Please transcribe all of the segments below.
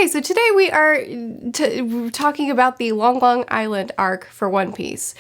Okay, so today we are talking about the Long Long Island arc for One Piece,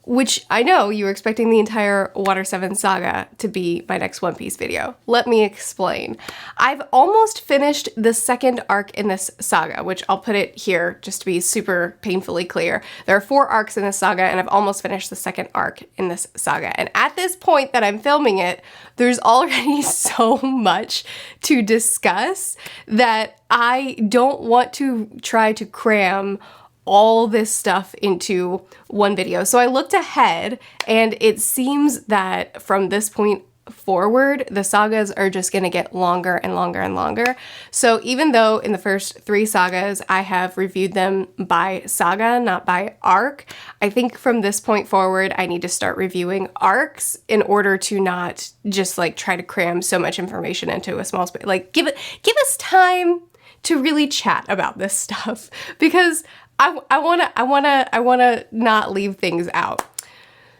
which I know you were expecting the entire Water 7 saga to be my next One Piece video. Let me explain. I've almost finished the second arc in this saga, which I'll put it here just to be super painfully clear. There are 4 arcs in this saga, and I've almost finished the second arc in this saga. And at this point that I'm filming it, there's already so much to discuss that I don't want to try to cram all this stuff into one video. So I looked ahead, and it seems that from this point forward, the sagas are just going to get longer and longer and longer. So even though in the first 3 sagas I have reviewed them by saga, not by arc, I think from this point forward I need to start reviewing arcs in order to not just like try to cram so much information into a small space. Like give us time to really chat about this stuff, because I wanna not leave things out.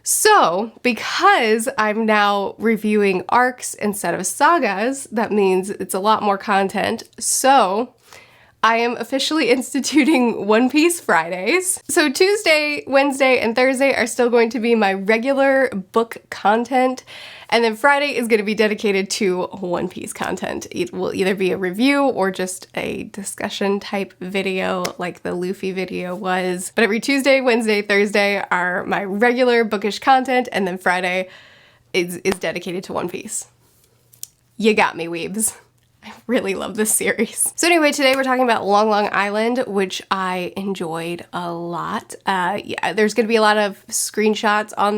So, because I'm now reviewing arcs instead of sagas, that means it's a lot more content. So, I am officially instituting One Piece Fridays. So Tuesday, Wednesday, and Thursday are still going to be my regular book content. And then Friday is going to be dedicated to One Piece content. It will either be a review or just a discussion type video like the Luffy video was. But every Tuesday, Wednesday, Thursday are my regular bookish content, and then Friday is dedicated to One Piece. You got me, weebs. I really love this series. So anyway, today we're talking about Long Long Island, which I enjoyed a lot. Yeah, there's going to be a lot of screenshots on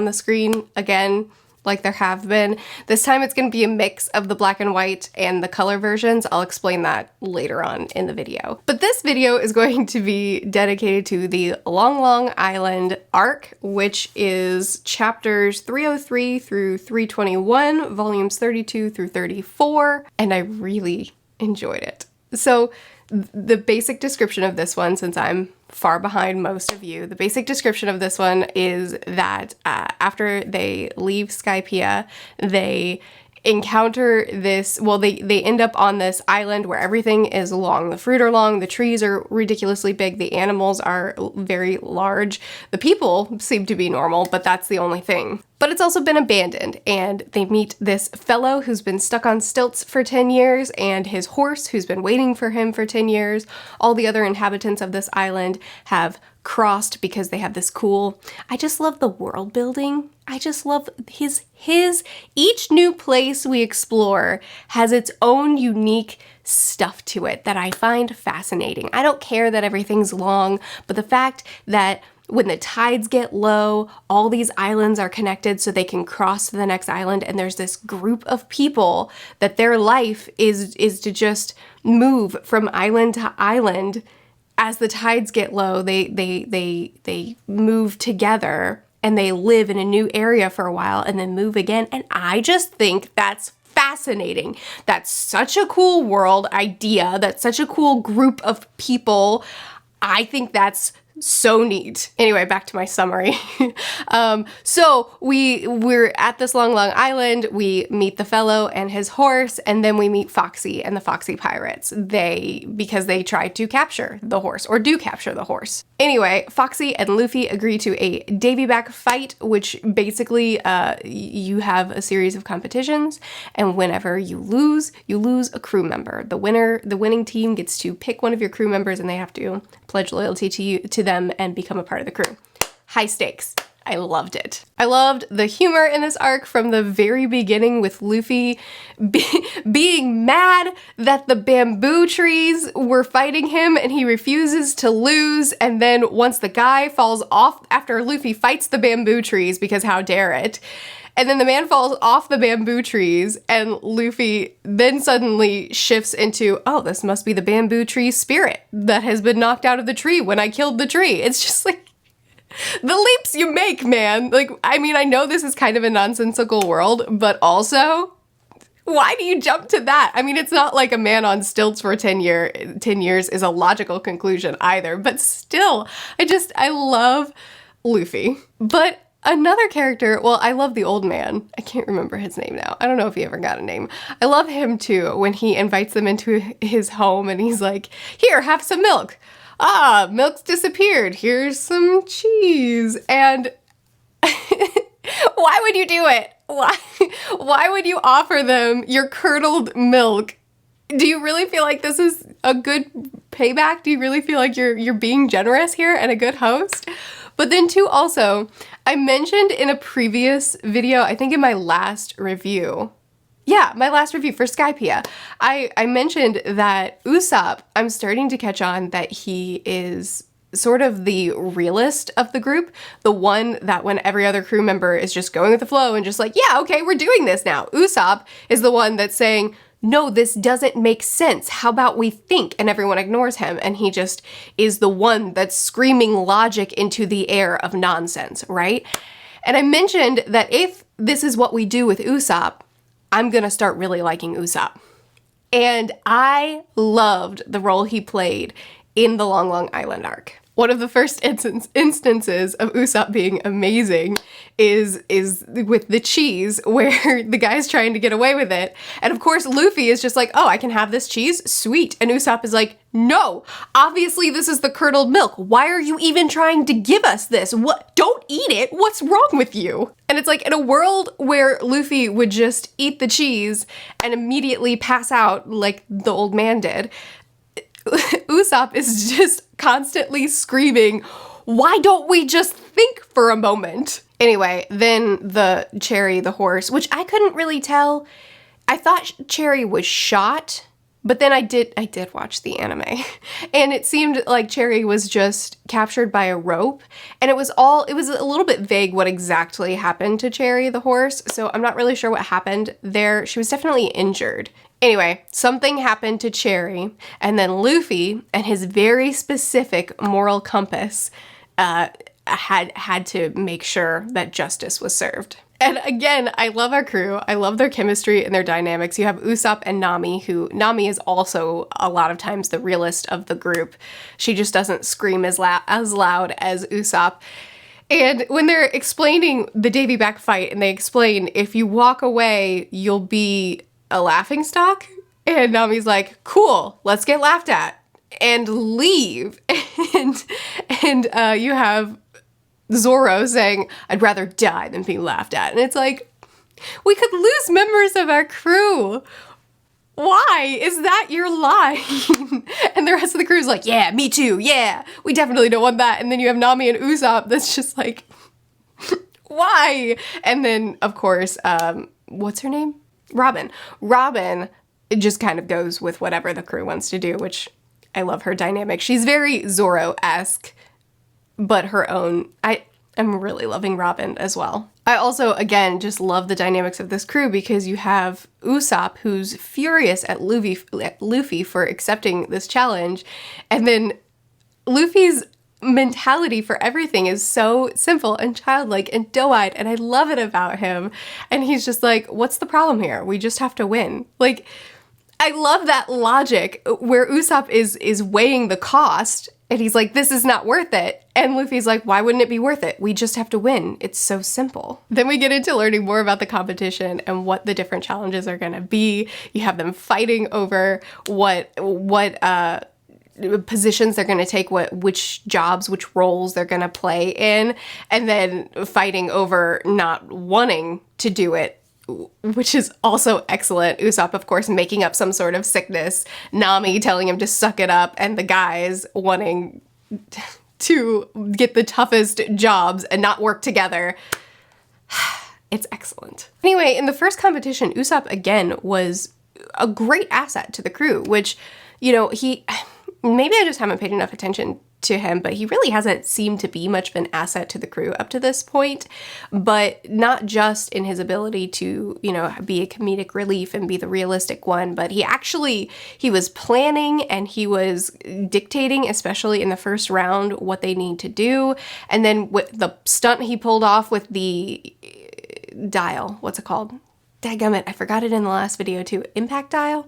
the screen again, like there have been. This time it's going to be a mix of the black and white and the color versions. I'll explain that later on in the video. But this video is going to be dedicated to the Long Long Island arc, which is chapters 303 through 321, volumes 32 through 34, and I really enjoyed it. So the basic description of this one, since I'm far behind most of you, the basic description of this one is that after they leave Skypiea, they encounter this, well, they end up on this island where everything is long. The fruit are long, the trees are ridiculously big, the animals are very large, the people seem to be normal, but that's the only thing. But it's also been abandoned, and they meet this fellow who's been stuck on stilts for 10 years and his horse who's been waiting for him for 10 years. All the other inhabitants of this island have crossed because they have this cool, I just love the world building. I just love each new place we explore has its own unique stuff to it that I find fascinating. I don't care that everything's long, but the fact that when the tides get low, all these islands are connected so they can cross to the next island, and there's this group of people that their life is to just move from island to island. As the tides get low, they move together and they live in a new area for a while and then move again. And I just think that's fascinating. That's such a cool world idea. That's such a cool group of people. I think that's so neat. Anyway, back to my summary. So we're at this Long Long Island. We meet the fellow and his horse, and then we meet Foxy and the Foxy Pirates. Because they try to capture the horse, or do capture the horse. Anyway, Foxy and Luffy agree to a Davey Back Fight, which basically you have a series of competitions, and whenever you lose a crew member. The winning team gets to pick one of your crew members, and they have to pledge loyalty to them and become a part of the crew. High stakes. I loved it. I loved the humor in this arc from the very beginning, with Luffy being mad that the bamboo trees were fighting him and he refuses to lose, and then once the guy falls off after Luffy fights the bamboo trees, because how dare it, and then the man falls off the bamboo trees, and Luffy then suddenly shifts into, oh, this must be the bamboo tree spirit that has been knocked out of the tree when I killed the tree. It's just like, the leaps you make, man. Like, I mean, I know this is kind of a nonsensical world, but also, why do you jump to that? I mean, it's not like a man on stilts for 10 years is a logical conclusion either, but still, I love Luffy. But Another character, well, I love the old man. I can't remember his name now. I don't know if he ever got a name. I love him too, when he invites them into his home and he's like, here, have some milk. Ah, milk's disappeared. Here's some cheese. And why would you do it? Why would you offer them your curdled milk? Do you really feel like this is a good payback? Do you really feel like you're being generous here and a good host? But then too, also, I mentioned in a previous video, I think in my last review, yeah, my last review for Skypiea, I mentioned that Usopp, I'm starting to catch on that he is sort of the realist of the group, the one that when every other crew member is just going with the flow and just like, yeah, okay, we're doing this now. Usopp is the one that's saying, no, this doesn't make sense. How about we think? And everyone ignores him. And he just is the one that's screaming logic into the air of nonsense, right? And I mentioned that if this is what we do with Usopp, I'm gonna start really liking Usopp. And I loved the role he played in the Long Long Island arc. One of the first instances of Usopp being amazing is with the cheese, where the guy's trying to get away with it. And of course, Luffy is just like, oh, I can have this cheese? Sweet. And Usopp is like, no, obviously this is the curdled milk. Why are you even trying to give us this? What? Don't eat it. What's wrong with you? And it's like, in a world where Luffy would just eat the cheese and immediately pass out like the old man did, Usopp is just constantly screaming, why don't we just think for a moment? Anyway, then the Cherry, the horse, which I couldn't really tell. I thought Cherry was shot, but then I did watch the anime. And it seemed like Cherry was just captured by a rope. And it was a little bit vague what exactly happened to Cherry, the horse. So I'm not really sure what happened there. She was definitely injured. Anyway, something happened to Cherry, and then Luffy and his very specific moral compass had to make sure that justice was served. And again, I love our crew. I love their chemistry and their dynamics. You have Usopp and Nami, who Nami is also a lot of times the realist of the group. She just doesn't scream as loud as Usopp. And when they're explaining the Davey Back Fight, and they explain, if you walk away, you'll be a laughingstock? And Nami's like, cool, let's get laughed at and leave. And you have Zoro saying, I'd rather die than be laughed at. And it's like, we could lose members of our crew. Why is that your line? And the rest of the crew is like, yeah, me too. Yeah, we definitely don't want that. And then you have Nami and Usopp that's just like, why? And then, of course, what's her name? Robin. Robin just kind of goes with whatever the crew wants to do, which I love her dynamic. She's very Zoro-esque, but her own. I'm really loving Robin as well. I also, again, just love the dynamics of this crew because you have Usopp, who's furious at Luffy for accepting this challenge, and then Luffy's mentality for everything is so simple and childlike and doe-eyed, and I love it about him. And he's just like, what's the problem here? We just have to win. Like, I love that logic where Usopp is weighing the cost, and he's like, this is not worth it. And Luffy's like, why wouldn't it be worth it? We just have to win. It's so simple. Then we get into learning more about the competition and what the different challenges are gonna be. You have them fighting over what positions they're going to take, which jobs, which roles they're going to play in, and then fighting over not wanting to do it, which is also excellent. Usopp, of course, making up some sort of sickness, Nami telling him to suck it up, and the guys wanting to get the toughest jobs and not work together. It's excellent. Anyway, in the first competition, Usopp, again, was a great asset to the crew, which, you know, maybe I just haven't paid enough attention to him, but he really hasn't seemed to be much of an asset to the crew up to this point, but not just in his ability to, you know, be a comedic relief and be the realistic one, but he was planning and he was dictating, especially in the first round, what they need to do. And then with the stunt he pulled off with the dial, what's it called? Dadgummit, I forgot it in the last video too. Impact dial?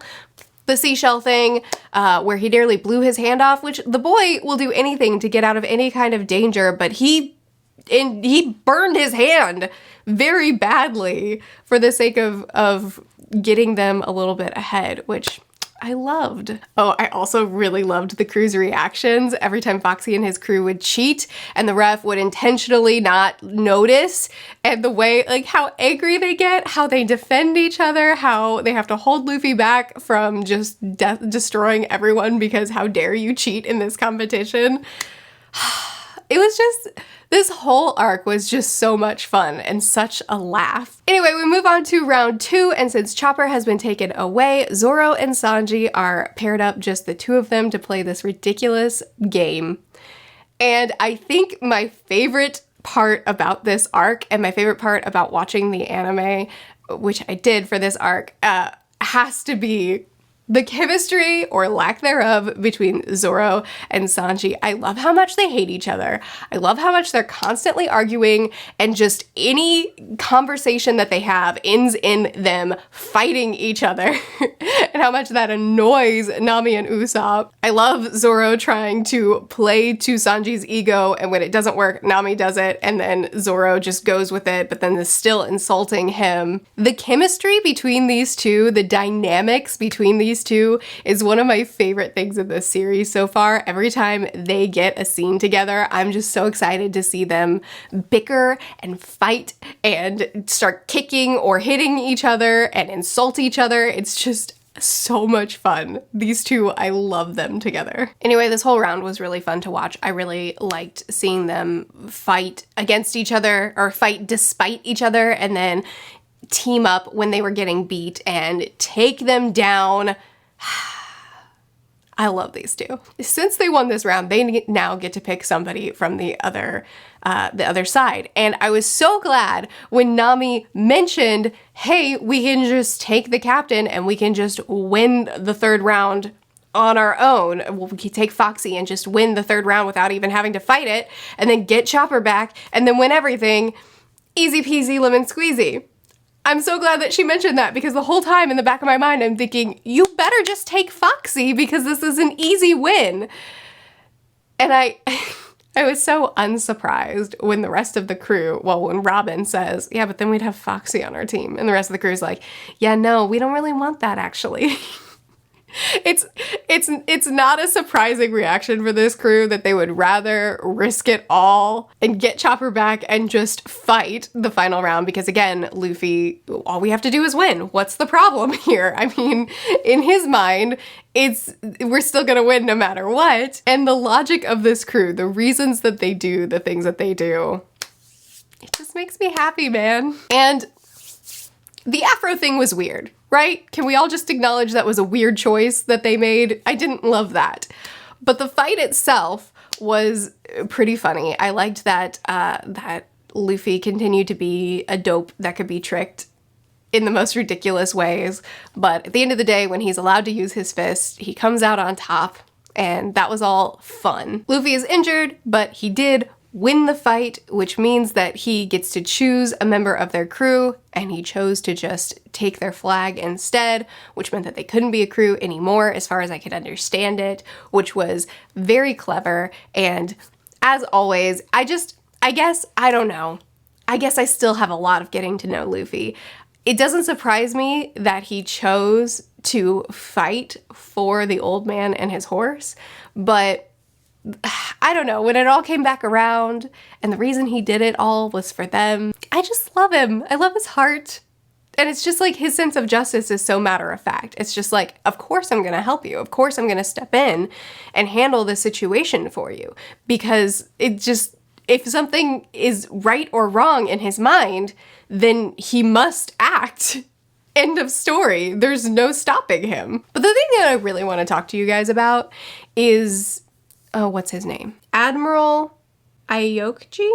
The seashell thing, where he nearly blew his hand off, which the boy will do anything to get out of any kind of danger, but he and he burned his hand very badly for the sake of getting them a little bit ahead, which I loved. Oh, I also really loved the crew's reactions every time Foxy and his crew would cheat and the ref would intentionally not notice, and the way, like, how angry they get, how they defend each other, how they have to hold Luffy back from just destroying everyone because how dare you cheat in this competition. It was just, this whole arc was just so much fun and such a laugh. Anyway, we move on to round 2, and since Chopper has been taken away, Zoro and Sanji are paired up, just the two of them, to play this ridiculous game. And I think my favorite part about this arc, and my favorite part about watching the anime, which I did for this arc, has to be the chemistry, or lack thereof, between Zoro and Sanji. I love how much they hate each other. I love how much they're constantly arguing, and just any conversation that they have ends in them fighting each other, and how much that annoys Nami and Usopp. I love Zoro trying to play to Sanji's ego, and when it doesn't work, Nami does it, and then Zoro just goes with it, but then is still insulting him. The chemistry between these two, the dynamics between these two, is one of my favorite things in this series so far. Every time they get a scene together, I'm just so excited to see them bicker and fight and start kicking or hitting each other and insult each other. It's just so much fun. These two, I love them together. Anyway, this whole round was really fun to watch. I really liked seeing them fight against each other, or fight despite each other, and then team up when they were getting beat and take them down. I love these two. Since they won this round, they now get to pick somebody from the other side. And I was so glad when Nami mentioned, hey, we can just take the captain and we can just win the third round on our own. We can take Foxy and just win the third round without even having to fight it, and then get Chopper back and then win everything. Easy peasy lemon squeezy. I'm so glad that she mentioned that, because the whole time in the back of my mind I'm thinking, you better just take Foxy because this is an easy win. And I was so unsurprised when the rest of the crew, well, when Robin says, yeah, but then we'd have Foxy on our team. And the rest of the crew's like, yeah, no, we don't really want that actually. It's not a surprising reaction for this crew that they would rather risk it all and get Chopper back and just fight the final round, because again, Luffy, all we have to do is win. What's the problem here? I mean, in his mind, we're still gonna win no matter what. And the logic of this crew, the reasons that they do the things that they do, it just makes me happy, man. And the afro thing was weird, right? Can we all just acknowledge that was a weird choice that they made? I didn't love that. But the fight itself was pretty funny. I liked that that Luffy continued to be a dope that could be tricked in the most ridiculous ways. But at the end of the day, when he's allowed to use his fist, he comes out on top, and that was all fun. Luffy is injured, but he did win the fight, which means that he gets to choose a member of their crew, and he chose to just take their flag instead, which meant that they couldn't be a crew anymore as far as I could understand it, which was very clever. And as always, I guess I still have a lot of getting to know Luffy. It doesn't surprise me that he chose to fight for the old man and his horse, but I don't know, when it all came back around and the reason he did it all was for them, I just love him. I love his heart. And it's just like his sense of justice is so matter of fact. It's just like, of course I'm gonna help you. Of course I'm gonna step in and handle the situation for you. Because it just, if something is right or wrong in his mind, then he must act. End of story. There's no stopping him. But the thing that I really want to talk to you guys about is, oh, what's his name? Admiral Aokiji?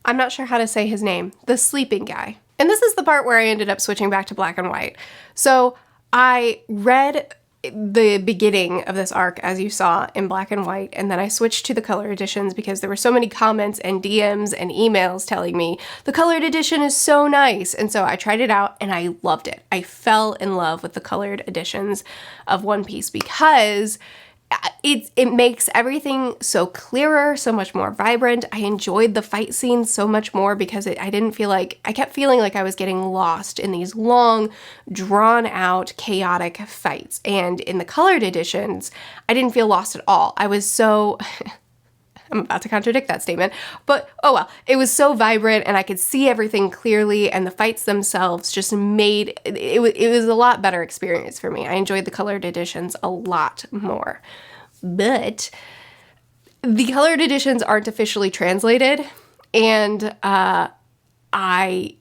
I'm not sure how to say his name. The sleeping guy. And this is the part where I ended up switching back to black and white. So I read the beginning of this arc, as you saw, in black and white, and then I switched to the color editions because there were so many comments and DMs and emails telling me the colored edition is so nice. And so I tried it out and I loved it. I fell in love with the colored editions of One Piece because it makes everything so clearer, so much more vibrant. I enjoyed the fight scenes so much more because I kept feeling like I was getting lost in these long, drawn out, chaotic fights. And in the colored editions, I didn't feel lost at all. I was so... I'm about to contradict that statement, but oh well. It was so vibrant and I could see everything clearly, and the fights themselves just made it was a lot better experience for me. I enjoyed the colored editions a lot more. But the colored editions aren't officially translated, and I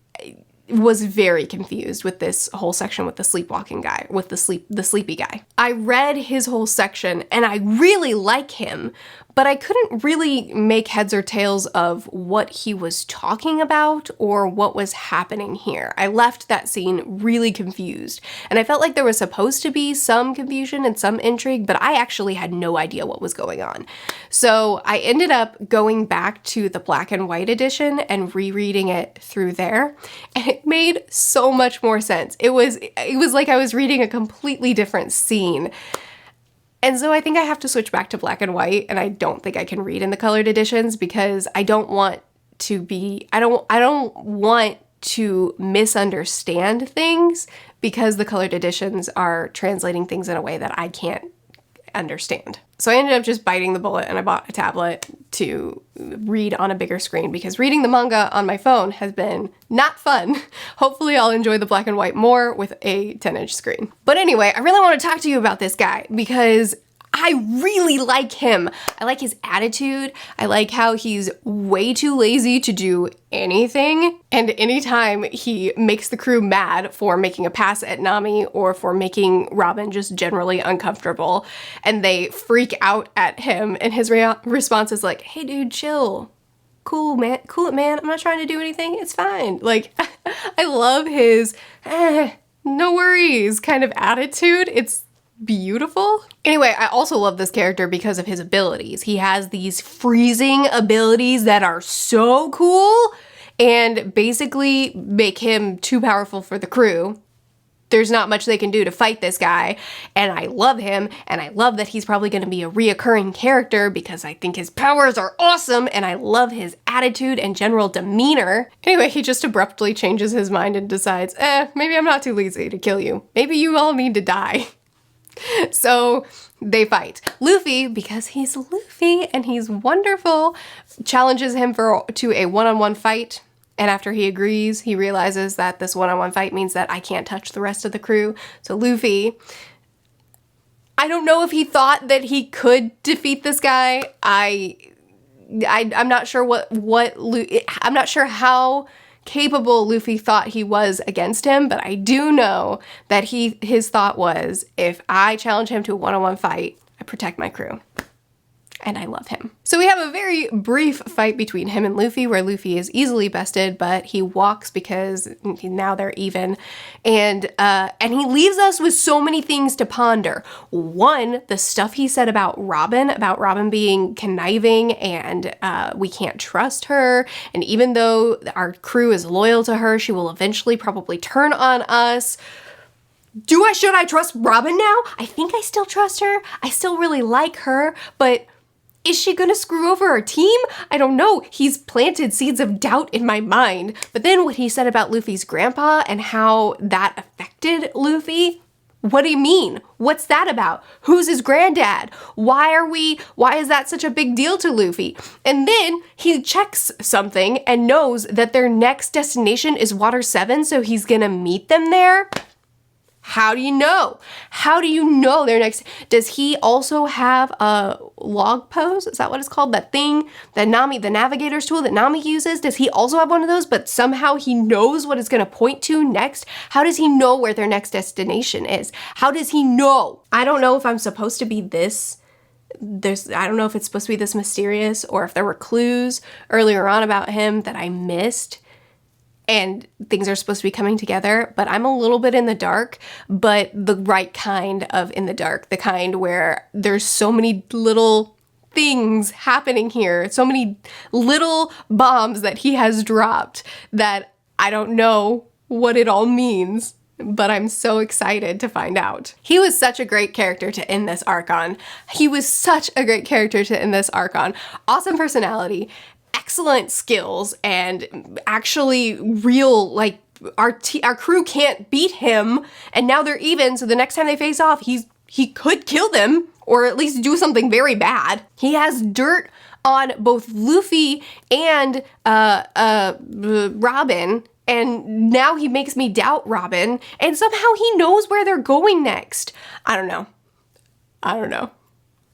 was very confused with this whole section with the sleepwalking guy, with the sleepy guy. I read his whole section and I really like him, but I couldn't really make heads or tails of what he was talking about or what was happening here. I left that scene really confused, and I felt like there was supposed to be some confusion and some intrigue, but I actually had no idea what was going on. So I ended up going back to the black and white edition and rereading it through there, and it made so much more sense. It was like I was reading a completely different scene. And so I think I have to switch back to black and white, and I don't think I can read in the colored editions because I don't want to misunderstand things because the colored editions are translating things in a way that I can't understand. So I ended up just biting the bullet and I bought a tablet to read on a bigger screen because reading the manga on my phone has been not fun. Hopefully I'll enjoy the black and white more with a 10-inch screen. But anyway, I really want to talk to you about this guy because I really like him. I like his attitude. I like how he's way too lazy to do anything. And anytime he makes the crew mad for making a pass at Nami or for making Robin just generally uncomfortable, and they freak out at him, and his response is like, hey dude, chill. Cool, man. Cool it, man. I'm not trying to do anything. It's fine. Like, I love his no worries kind of attitude. It's beautiful. Anyway, I also love this character because of his abilities. He has these freezing abilities that are so cool and basically make him too powerful for the crew. There's not much they can do to fight this guy, and I love him, and I love that he's probably going to be a reoccurring character because I think his powers are awesome, and I love his attitude and general demeanor. Anyway, he just abruptly changes his mind and decides, maybe I'm not too lazy to kill you. Maybe you all need to die. So they fight. Luffy, because he's Luffy and he's wonderful, challenges him to a one-on-one fight. And after he agrees, he realizes that this one-on-one fight means that I can't touch the rest of the crew. So Luffy, I don't know if he thought that he could defeat this guy. I'm not sure I'm not sure how capable Luffy thought he was against him, but I do know that his thought was, if I challenge him to a one-on-one fight, I protect my crew. And I love him. So we have a very brief fight between him and Luffy where Luffy is easily bested, but he walks because now they're even. And he leaves us with so many things to ponder. One, the stuff he said about Robin being conniving and we can't trust her. And even though our crew is loyal to her, she will eventually probably turn on us. Should I trust Robin now? I think I still trust her. I still really like her, but is she gonna screw over our team? I don't know. He's planted seeds of doubt in my mind. But then what he said about Luffy's grandpa and how that affected Luffy, what do you mean? What's that about? Who's his granddad? Why is that such a big deal to Luffy? And then he checks something and knows that their next destination is Water 7, so he's gonna meet them there. How do you know? How do you know their next? Does he also have a log pose? Is that what it's called? That thing that the navigator's tool that Nami uses? Does he also have one of those, but somehow he knows what it's going to point to next? How does he know where their next destination is? How does he know? I don't know if I'm supposed to be this. I don't know if it's supposed to be this mysterious or if there were clues earlier on about him that I missed and things are supposed to be coming together, but I'm a little bit in the dark, but the right kind of in the dark, the kind where there's so many little things happening here, so many little bombs that he has dropped that I don't know what it all means. but I'm so excited to find out. He was such a great character to end this arc on. He was such a great character to end this arc on. Awesome personality, excellent skills, and actually real, like, our crew can't beat him, and now they're even, so the next time they face off, he could kill them, or at least do something very bad. He has dirt on both Luffy and Robin, and now he makes me doubt Robin, and somehow he knows where they're going next. I don't know,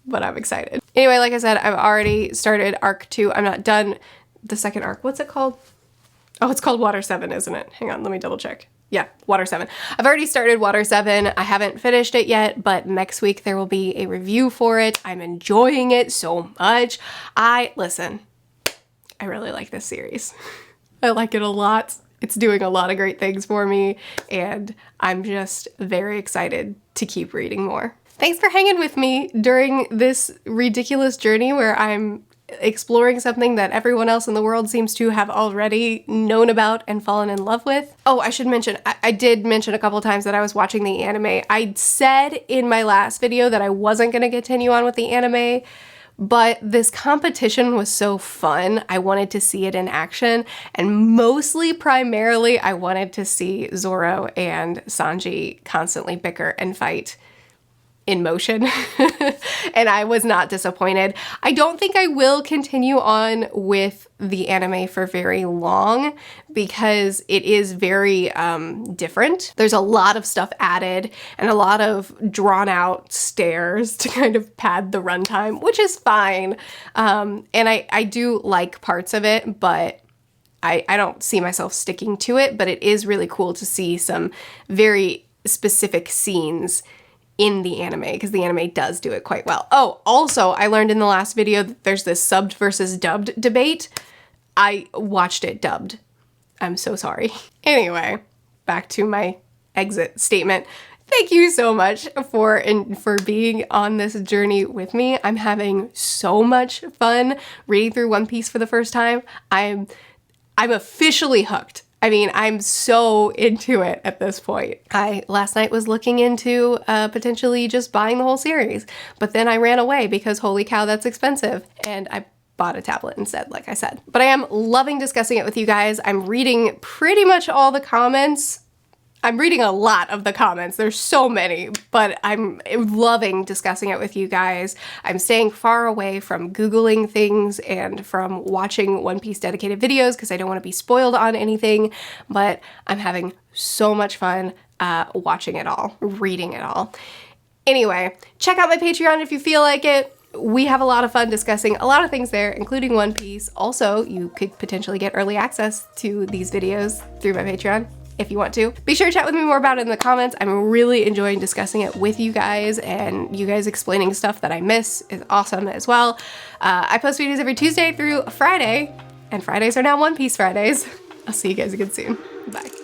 but I'm excited. Anyway, like I said, I've already started arc 2. I'm not done the second arc. What's it called? Oh, it's called Water 7, isn't it? Hang on, let me double check. Yeah, Water 7. I've already started Water 7. I haven't finished it yet, but next week there will be a review for it. I'm enjoying it so much. Listen, I really like this series. I like it a lot. It's doing a lot of great things for me, and I'm just very excited to keep reading more. Thanks for hanging with me during this ridiculous journey where I'm exploring something that everyone else in the world seems to have already known about and fallen in love with. Oh, I should mention, I did mention a couple times that I was watching the anime. I said in my last video that I wasn't going to continue on with the anime, but this competition was so fun. I wanted to see it in action, and primarily, I wanted to see Zoro and Sanji constantly bicker and fight in motion, and I was not disappointed. I don't think I will continue on with the anime for very long because it is very different. There's a lot of stuff added and a lot of drawn out stares to kind of pad the runtime, which is fine. And I do like parts of it, but I don't see myself sticking to it, but it is really cool to see some very specific scenes in the anime, because the anime does do it quite well. Oh, also, I learned in the last video that there's this subbed versus dubbed debate. I watched it dubbed. I'm so sorry. Anyway, back to my exit statement. Thank you so much for being on this journey with me. I'm having so much fun reading through One Piece for the first time. I'm officially hooked. I mean, I'm so into it at this point. Last night was looking into potentially just buying the whole series, but then I ran away because holy cow, that's expensive. And I bought a tablet instead, like I said. But I am loving discussing it with you guys. I'm reading pretty much all the comments. I'm reading a lot of the comments. There's so many, but I'm loving discussing it with you guys. I'm staying far away from Googling things and from watching One Piece dedicated videos because I don't want to be spoiled on anything, but I'm having so much fun watching it all, reading it all. Anyway, check out my Patreon if you feel like it. We have a lot of fun discussing a lot of things there, including One Piece. Also, you could potentially get early access to these videos through my Patreon if you want to. Be sure to chat with me more about it in the comments. I'm really enjoying discussing it with you guys, and you guys explaining stuff that I miss is awesome as well. I post videos every Tuesday through Friday, and Fridays are now One Piece Fridays. I'll see you guys again soon. Bye.